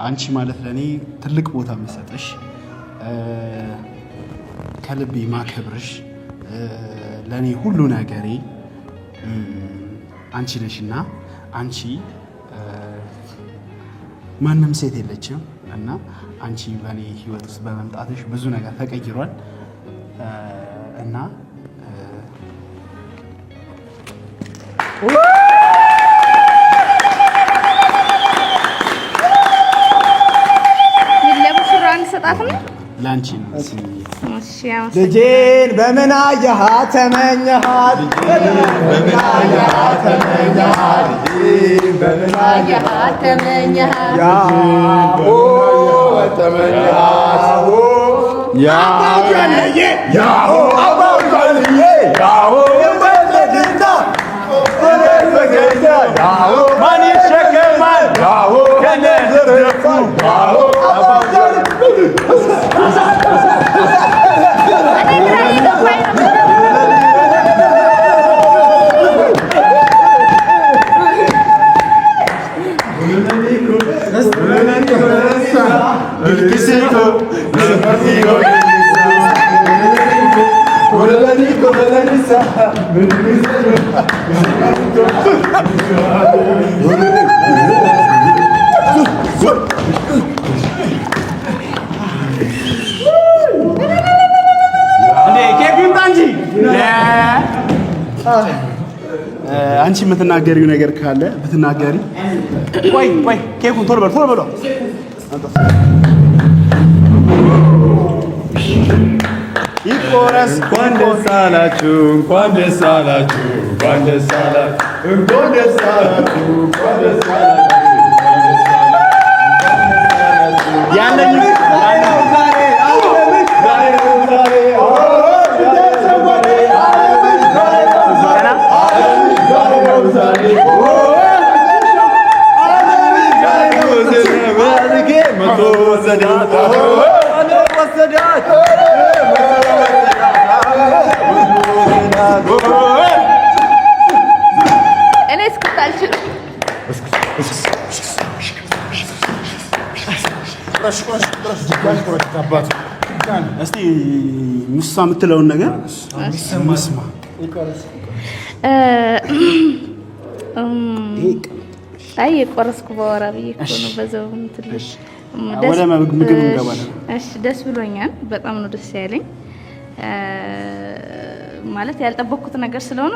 አንቺ ማለት ለኔ ትልቅ ቦታ መስጠሽ ከልቤ ማከብርሽ ለኔ ሁሉ ነገሬ አንቺ ነሽና አንቺ ማንም ሴት የለችም እና አንቺ በኔ ህይወት ውስጥ በመምጣትሽ ብዙ ነገር ተቀይሯል እና ላንቺ ልጄን በምን አየሃት ተመኘሃት በምን አየሃት ተመኘሃት በምን አየሃት ተመኘሃት ያሆ ተመኘሃት ያሆ አባውልዬ ያሆ በፈገግታ ያሆ ማን ይሸከማል ያሆ ከነዘርፉ ያሆ አንቺ የምትናገሪው ነገር ካለ ብትናገሪ። ቆይ ኬኩን ቶሎ በል ይቆረስ። እንኳን ደስ አላችሁ እንኳን ደስ አላችሁ እንኳን ደስ አላችሁ እንኳን ደስ አላችሁ እንኳን ደስ አላችሁ ያለኝ እስቲ ሙሳ የምትለውን ነገር እንስማ። አይ የቆረስኩ ባወራ ብዬ እኮ ነው። በዛው ትንሽ ወደ ምግብ እንገባለን። እሺ ደስ ብሎኛል። በጣም ነው ደስ ያለኝ ማለት ያልጠበቅኩት ነገር ስለሆነ